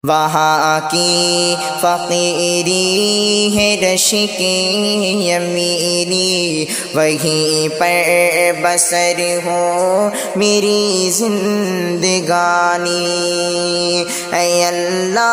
وہاں کی فقیری ہے رش کی امیری، وہیں پر بسر ہو میری زندگانی۔ اے اللہ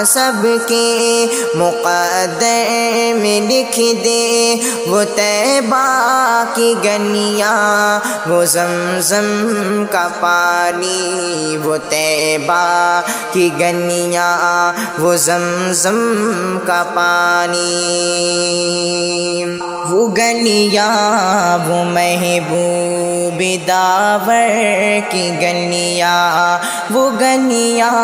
سب کے مقدر میں لکھ دے وہ طیبہ کی گنیاں، وہ زمزم کا پانی، وہ طیبہ کی گنیاں، وہ زمزم کا پانی، وہ گنیاں وہ محبوب داور کی گنیاں، وہ گنیاں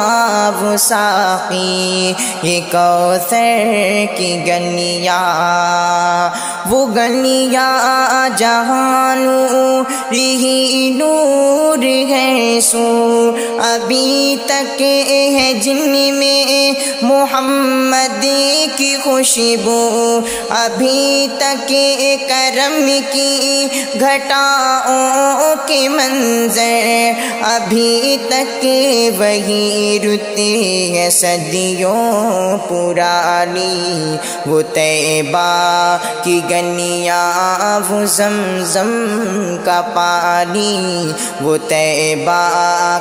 وہ ساقی یہ کوثر کی گنیاں، وہ گنیاں جہاں نور ہی نور ہے سو ابھی تک ہے جن میں محمد کی خوشبو، ابھی تک کرم کی گھٹاؤں کے منظر، ابھی تک وہی رتے ہے صدیوں پرانی، وہ طیبہ کی گنیاں وہ زمزم کا پانی، وہ طیبہ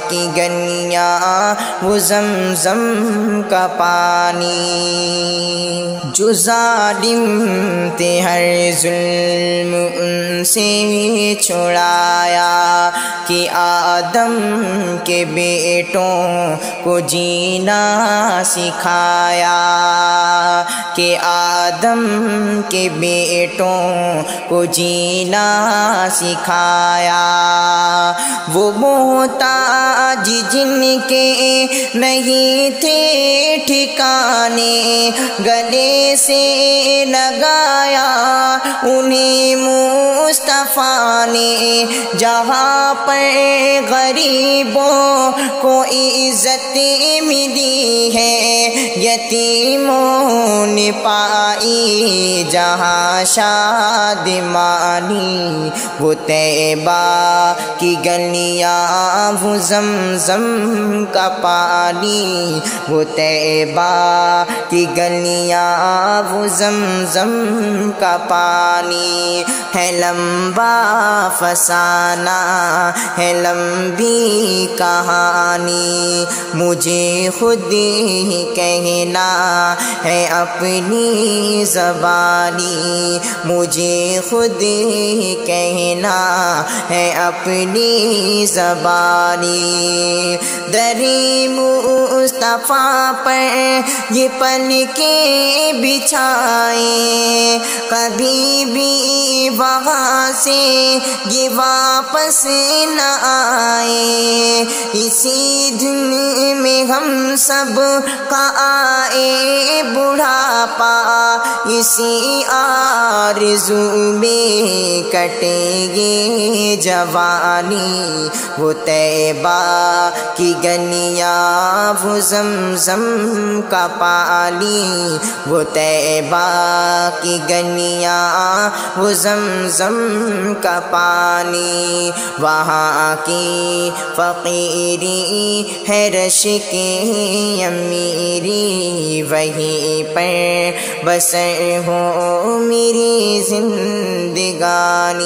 کی گنیاں وہ زمزم کا پانی، جو ظالم تھے ہر ظلم ان سے چھڑایا، کہ آدم کے بیٹوں کو جینا سکھایا، کہ آدم کے بیٹوں کو جینا سکھایا، وہ محتاج جن کے نہیں تھے ٹھکانے، گلے سے لگایا انہیں مصطفیٰ نے، جہاں پر غریبوں کو عزت ملی ہے، یتیموں نے پائی جہاں شادمانی، وہ طیبہ کی گنیاں وہ زمزم کا پانی، وہ طیبہ کی گنیاں وہ زمزم کا پانی، ہے لمبا فسانہ ہے لمبی کہانی، مجھے خود ہی کہنا ہے اپنی زبانی، مجھے خود ہی کہنا ہے اپنی زبانی، دری مصطفیٰ پر یہ پلکیں بچھائیں، کبھی بھی وہاں سے یہ واپس نہ آئے، اسی دن میں ہم سب کا آئے بڑھاپا، اسی آرزو میں کٹیں گے جوانی، وہ طیبہ کی گنیاں وہ زمزم کا پانی، وہ طیبہ کی گنیاں وہ زمزم کا پانی، وہاں کی فقیری ہے رش کی امیری، وہیں پر بسر ہو میری زندگانی۔